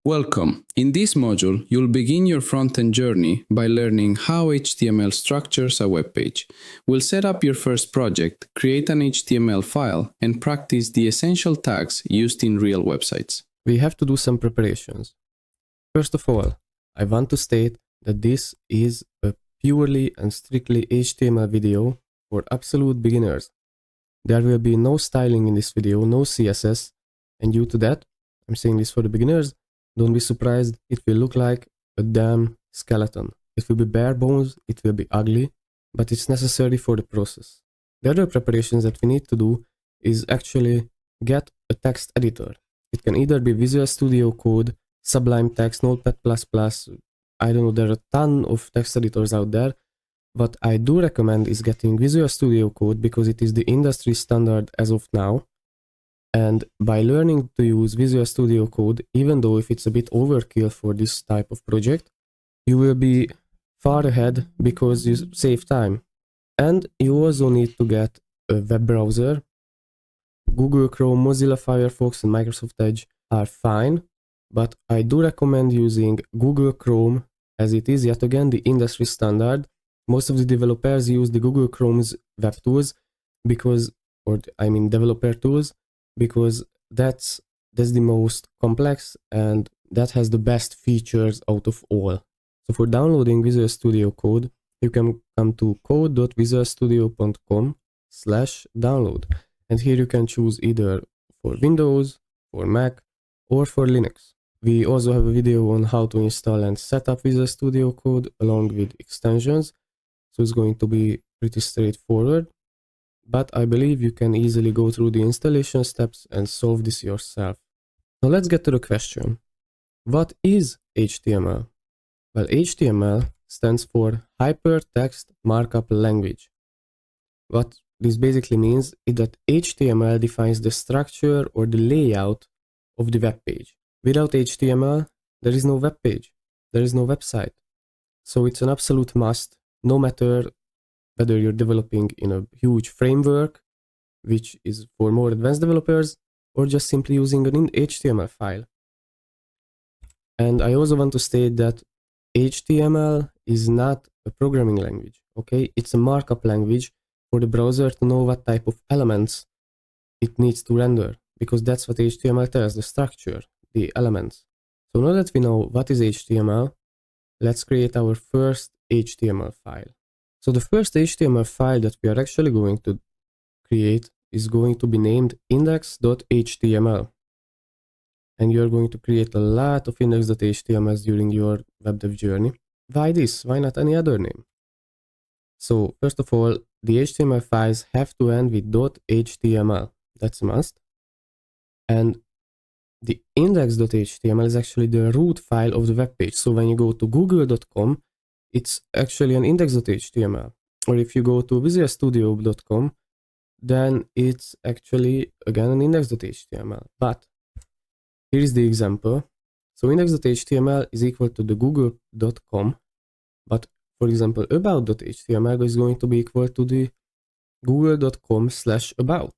Welcome. In this module, you'll begin your front-end journey by learning how HTML structures a web page. We'll set up your first project, create an HTML file, and practice the essential tags used in real websites. We have to do some preparations. First of all, I want to state that this is a purely and strictly HTML video for absolute beginners. There will be no styling in this video, no CSS, and due to that, I'm saying this for the beginners, don't be surprised, it will look like a damn skeleton. It will be bare bones, it will be ugly, but it's necessary for the process. The other preparations that we need to do is actually get a text editor. It can either be Visual Studio Code, Sublime Text, Notepad++, I don't know, there are a ton of text editors out there. What I do recommend is getting Visual Studio Code because it is the industry standard as of now. And by learning to use Visual Studio Code, even though if it's a bit overkill for this type of project, you will be far ahead because you save time. And you also need to get a web browser. Google Chrome, Mozilla Firefox, and Microsoft Edge are fine, but I do recommend using Google Chrome as it is yet again the industry standard. Most of the developers use the Google Chrome's web tools developer tools, because that's the most complex and that has the best features out of all. So for downloading Visual Studio Code, you can come to code.visualstudio.com/download, and here you can choose either for Windows, for Mac, or for Linux. We also have a video on how to install and set up Visual Studio Code along with extensions, so it's going to be pretty straightforward. But I believe you can easily go through the installation steps and solve this yourself. Now let's get to the question. What is HTML? Well, HTML stands for Hypertext Markup Language. What this basically means is that HTML defines the structure or the layout of the web page. Without HTML, there is no web page, there is no website. So it's an absolute must, no matter whether you're developing in a huge framework, which is for more advanced developers, or just simply using an HTML file. And I also want to state that HTML is not a programming language, okay? It's a markup language for the browser to know what type of elements it needs to render, because that's what HTML tells, the structure, the elements. So now that we know what is HTML, let's create our first HTML file. So the first HTML file that we are actually going to create is going to be named index.html. And you're going to create a lot of index.htmls during your web dev journey. Why this? Why not any other name? So first of all, the HTML files have to end with .html. That's a must. And the index.html is actually the root file of the web page. So when you go to google.com, it's actually an index.html. Or if you go to visualstudio.com, then it's actually again an index.html. But here is the example. So index.html is equal to the google.com, but for example, about.html is going to be equal to the google.com/about.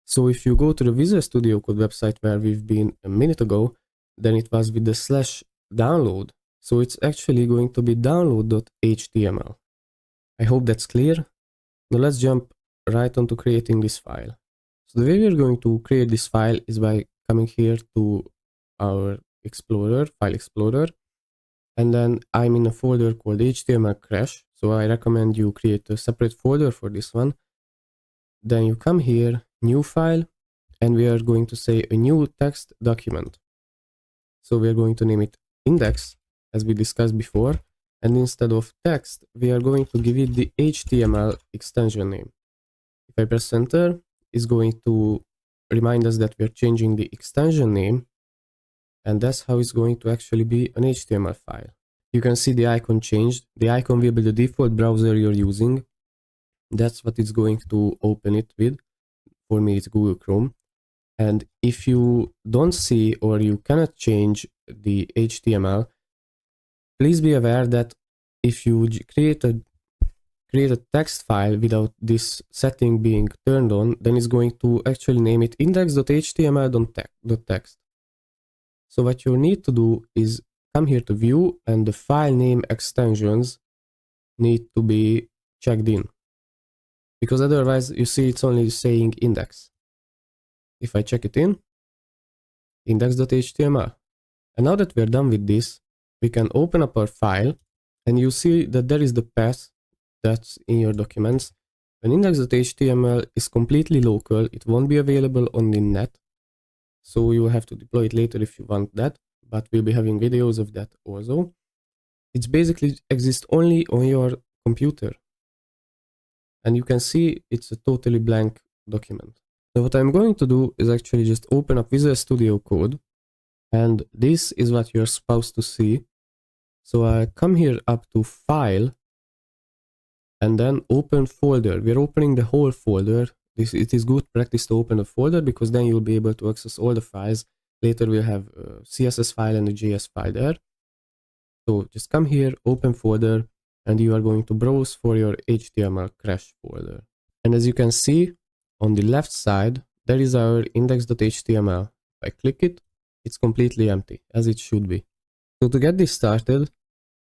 So if you go to the Visual Studio Code website where we've been a minute ago, then it was with the /download. So it's actually going to be download.html. I hope that's clear. Now let's jump right onto creating this file. So the way we're going to create this file is by coming here to our Explorer, File Explorer, and then I'm in a folder called HTML Crash. So I recommend you create a separate folder for this one. Then you come here, New File, and we are going to say a new text document. So we are going to name it index, as we discussed before, and instead of text, we are going to give it the HTML extension name. If I press enter, it's going to remind us that we are changing the extension name, and that's how it's going to actually be an HTML file. You can see the icon changed. The icon will be the default browser you're using. That's what it's going to open it with. For me, it's Google Chrome. And if you don't see or you cannot change the HTML, please be aware that if you create a text file without this setting being turned on, then it's going to actually name it index.html.text. So what you need to do is come here to view, and the file name extensions need to be checked in, because otherwise you see it's only saying index. If I check it in, index.html. And now that we're done with this, we can open up our file, and you see that there is the path that's in your documents. An index.html is completely local. It won't be available on the net, so you will have to deploy it later if you want that, but we'll be having videos of that also. It's basically exists only on your computer, and you can see it's a totally blank document. So what I'm going to do is actually just open up Visual Studio Code, and this is what you're supposed to see. So I come here up to File, and then Open Folder. We're opening the whole folder. It is good practice to open a folder, because then you'll be able to access all the files. Later we'll have a CSS file and a JS file there. So just come here, open folder, and you are going to browse for your HTML crash folder. And as you can see, on the left side, there is our index.html. If I click it, it's completely empty, as it should be. So to get this started,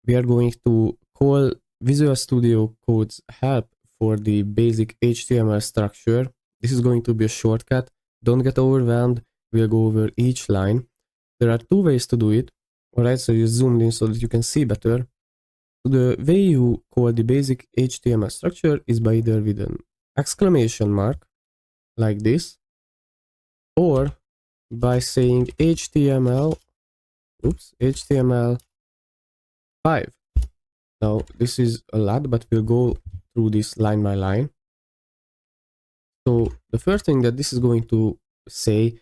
we are going to call Visual Studio Code's help for the basic HTML structure. This is going to be a shortcut. Don't get overwhelmed. We'll go over each line. There are two ways to do it. Alright, so you zoomed in so that you can see better. So the way you call the basic HTML structure is by either with an exclamation mark, like this, or by saying HTML5. Now, this is a lot, but we'll go through this line by line. So the first thing that this is going to say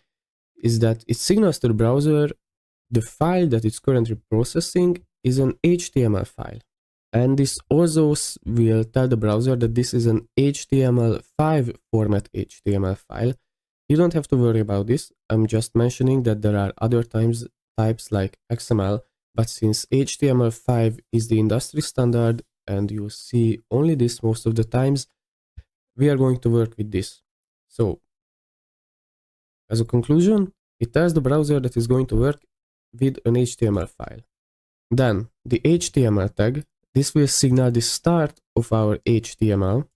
is that it signals to the browser the file that it's currently processing is an HTML file. And this also will tell the browser that this is an HTML5 format HTML file. You don't have to worry about this. I'm just mentioning that there are other types like XML, but since HTML5 is the industry standard and you see only this most of the times, we are going to work with this. So as a conclusion, it tells the browser that it's going to work with an HTML file. Then the HTML tag, this will signal the start of our HTML,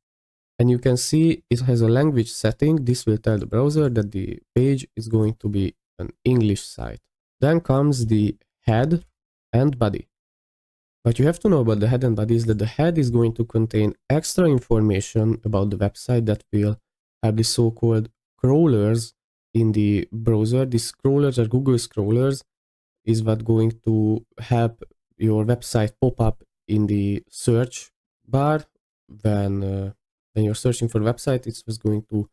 and you can see it has a language setting. This will tell the browser that the page is going to be an English site. Then comes the head and body. What you have to know about the head and body is that the head is going to contain extra information about the website that will have the so-called crawlers in the browser. These crawlers are Google crawlers, is what going to help your website pop up in the search bar when you're searching for a website. It's just going to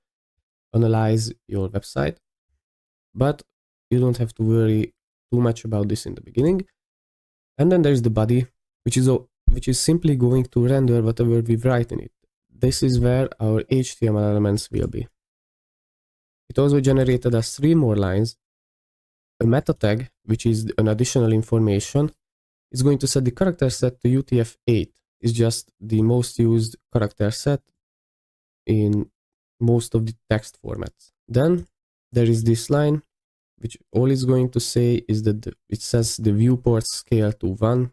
analyze your website, but you don't have to worry too much about this in the beginning. And then there's the body, which is simply going to render whatever we write in it. This is where our HTML elements will be. It also generated us 3 more lines. A meta tag, which is an additional information, is going to set the character set to UTF-8. It's just the most used character set in most of the text formats. Then there is this line, which all it's going to say is that it says the viewport scale to 1.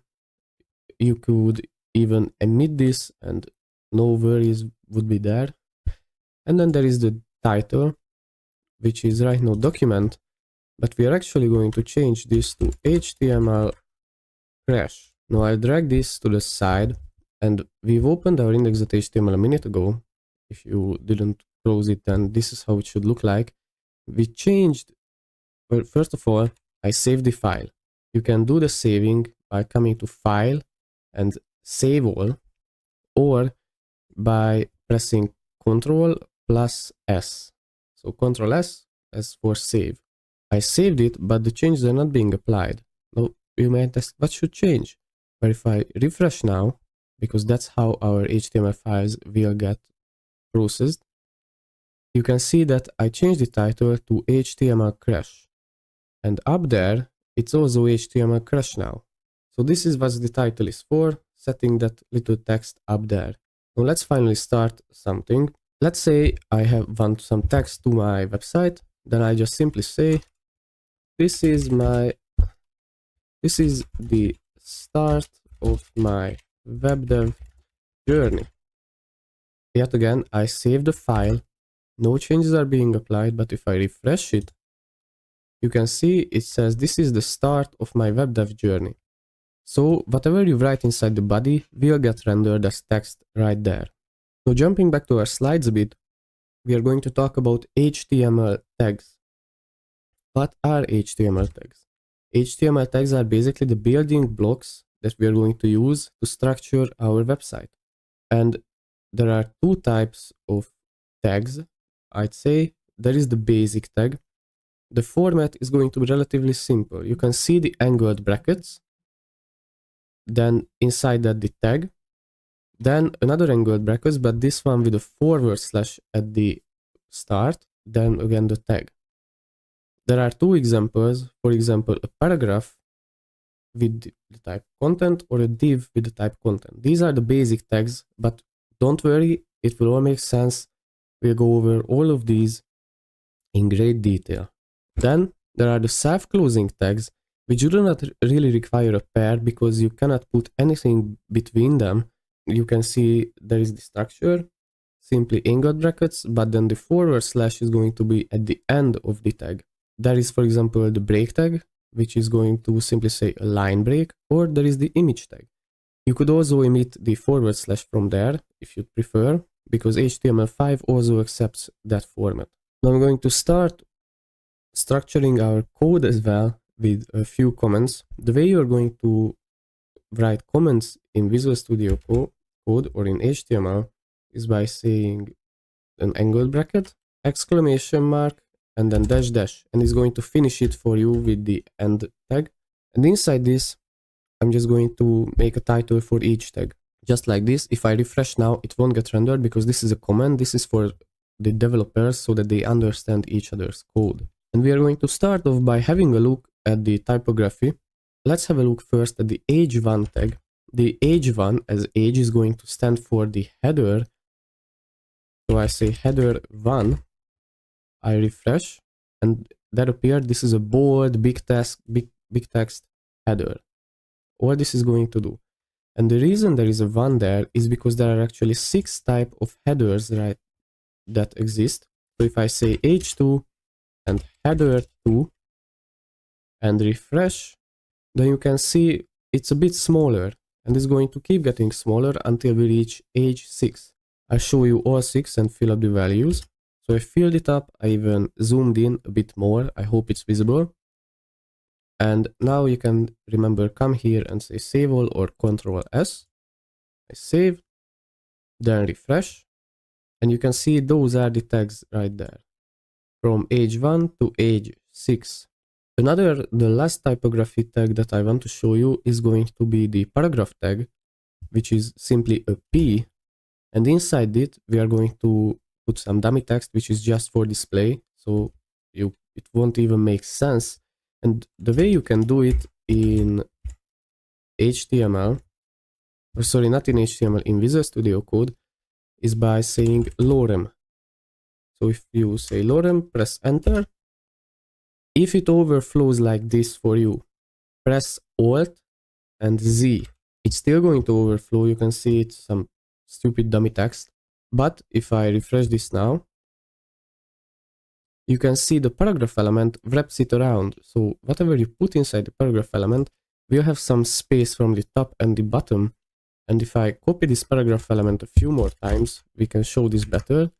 You could even omit this and no worries would be there. And then there is the title, which is right now document, but we are actually going to change this to HTML crash. Now I'll drag this to the side, and we've opened our index.html a minute ago. If you didn't close it, then this is how it should look like. We changed, well, first of all, I saved the file. You can do the saving by coming to File and Save All, or by pressing Ctrl+S. So Ctrl+S as for save. I saved it, but the changes are not being applied. Now you might ask, what should change? But if I refresh now, because that's how our HTML files will get processed, you can see that I changed the title to HTML crash. And up there, it's also HTML crash now. So this is what the title is for, setting that little text up there. Now let's finally start something. Let's say I want some text to my website. Then I just simply say, this is my This is the start of my web dev journey. Yet again, I save the file. No changes are being applied, but if I refresh it, you can see it says this is the start of my web dev journey. So whatever you write inside the body will get rendered as text right there. So jumping back to our slides a bit, we are going to talk about HTML tags. What are HTML tags? HTML tags are basically the building blocks that we are going to use to structure our website. And there are two types of tags. I'd say there is the basic tag. The format is going to be relatively simple. You can see the angled brackets, then inside that the tag, then another angled brackets, but this one with a forward slash at the start, then again the tag. There are two examples, for example, a paragraph with the type content or a div with the type content. These are the basic tags, but don't worry, it will all make sense. We'll go over all of these in great detail. Then there are the self-closing tags, which do not really require a pair because you cannot put anything between them. You can see there is the structure, simply angled brackets, but then the forward slash is going to be at the end of the tag. There is, for example, the break tag, which is going to simply say a line break, or there is the image tag. You could also omit the forward slash from there if you prefer, because HTML5 also accepts that format. Now I'm going to start structuring our code as well with a few comments. The way you're going to write comments in Visual Studio Code or in HTML is by saying an angled bracket, exclamation mark, and then dash dash, and it's going to finish it for you with the end tag. And inside this, I'm just going to make a title for each tag. Just like this. If I refresh now, it won't get rendered because this is a command. This is for the developers so that they understand each other's code. And we are going to start off by having a look at the typography. Let's have a look first at the age1 tag. The age1 as age is going to stand for the header. So I say header1, I refresh, and that appeared. This is a bold, big text header. What this is going to do. And the reason there is a 1 there is because there are actually 6 types of headers, right, that exist. So if I say h2 and header2 and refresh, then you can see it's a bit smaller, and it's going to keep getting smaller until we reach h6. I'll show you all 6 and fill up the values. So I filled it up, I even zoomed in a bit more, I hope it's visible. And now you can remember, come here and say save all or Ctrl S. I save, then refresh, and you can see those are the tags right there, from age 1 to age 6. The last typography tag that I want to show you is going to be the paragraph tag, which is simply a P, and inside it we are going to put some dummy text, which is just for display, so it won't even make sense. And the way you can do it in HTML, or sorry, not in HTML, in Visual Studio Code, is by saying lorem. So if you say lorem, press enter. If it overflows like this for you, press Alt and Z. It's still going to overflow. You can see it's some stupid dummy text. But if I refresh this now, you can see the paragraph element wraps it around. So whatever you put inside the paragraph element will have some space from the top and the bottom. And if I copy this paragraph element a few more times, we can show this better.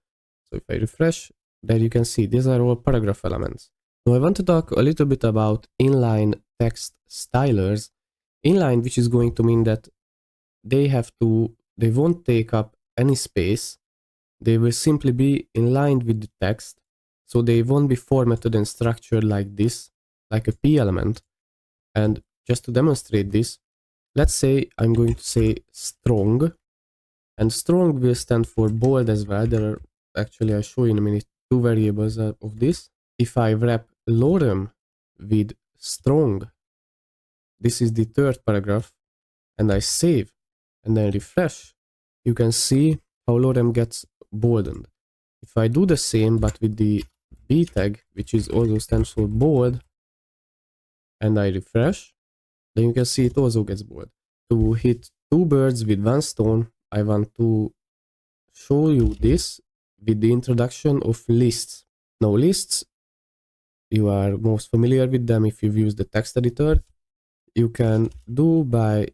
So if I refresh, there you can see these are all paragraph elements. Now I want to talk a little bit about inline text stylers. Inline, which is going to mean that they won't take up any space. They will simply be in line with the text. So they won't be formatted and structured like this, like a P element. And just to demonstrate this, let's say I'm going to say strong, and strong will stand for bold as well. There are actually, I'll show you in a minute, 2 variables of this. If I wrap lorem with strong, this is the 3rd paragraph, and I save and then refresh, you can see how lorem gets boldened. If I do the same but with the B tag, which is also stands for bold, and I refresh, then you can see it also gets bold. To hit two birds with one stone, I want to show you this with the introduction of lists. Now lists, you are most familiar with them if you've used the text editor. You can do by,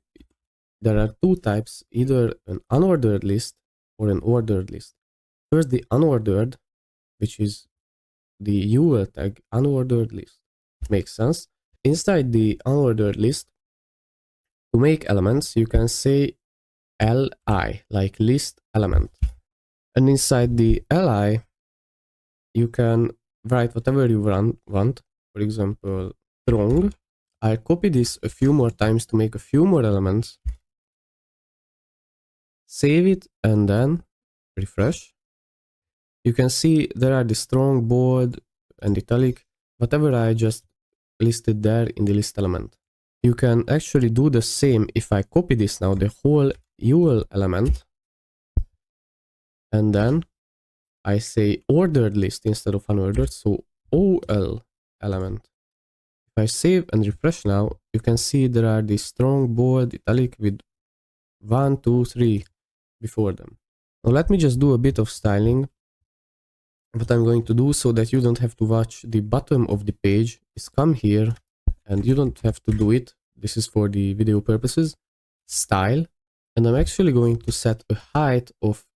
there are two types, either an unordered list or an ordered list. First, the unordered, which is the UL tag unordered list. Makes sense. Inside the unordered list, to make elements, you can say li, like list element. And inside the li, you can write whatever you want. For example, strong. I copy this a few more times to make a few more elements. Save it and then refresh. You can see there are the strong, bold, and italic, whatever I just listed there in the list element. You can actually do the same if I copy this now, the whole UL element, and then I say ordered list instead of unordered, so OL element. If I save and refresh now, you can see there are the strong, bold, italic with 1, 2, 3 before them. Now let me just do a bit of styling. What I'm going to do so that you don't have to watch the bottom of the page is come here, and you don't have to do it. This is for the video purposes. Style. And I'm actually going to set a height of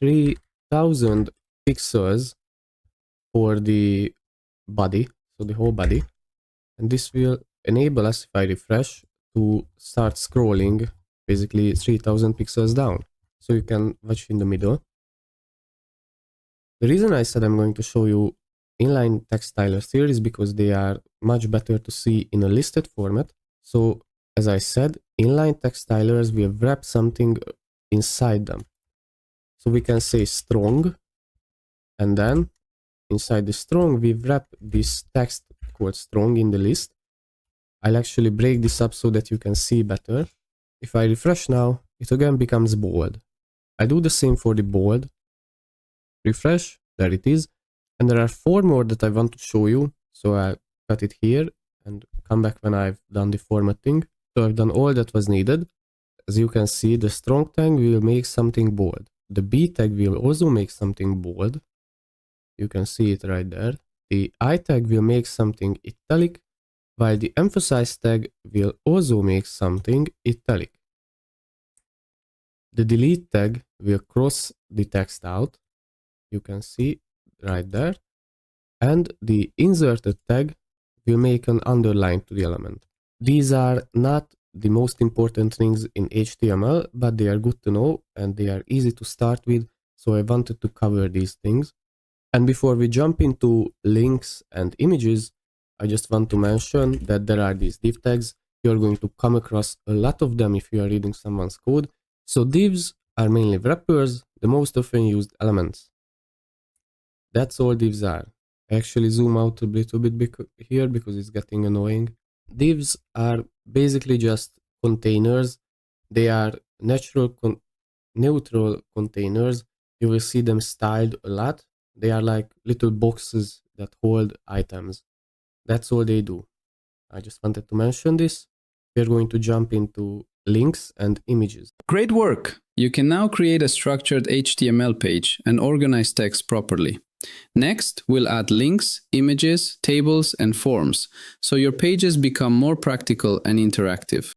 3000 pixels for the body, so the whole body. And this will enable us, if I refresh, to start scrolling basically 3000 pixels down. So you can watch in the middle. The reason I said I'm going to show you inline text stylers here is because they are much better to see in a listed format. So as I said, inline text stylers will wrap something inside them. So we can say strong, and then inside the strong we wrap this text called strong in the list. I'll actually break this up so that you can see better. If I refresh now, it again becomes bold. I do the same for the bold. Refresh, there it is. And there are 4 more that I want to show you. So I cut it here and come back when I've done the formatting. So I've done all that was needed. As you can see, the strong tag will make something bold. The B tag will also make something bold. You can see it right there. The I tag will make something italic, while the emphasize tag will also make something italic. The delete tag will cross the text out. You can see right there. And the inserted tag will make an underline to the element. These are not the most important things in HTML, but they are good to know and they are easy to start with. So I wanted to cover these things. And before we jump into links and images, I just want to mention that there are these div tags. You're going to come across a lot of them if you are reading someone's code. So divs are mainly wrappers, the most often used elements. That's all divs are. I actually zoom out a little bit here because it's getting annoying. Divs are basically just containers. They are neutral containers. You will see them styled a lot. They are like little boxes that hold items. That's all they do. I just wanted to mention this. We're going to jump into links and images. Great work! You can now create a structured HTML page and organize text properly. Next, we'll add links, images, tables, and forms, so your pages become more practical and interactive.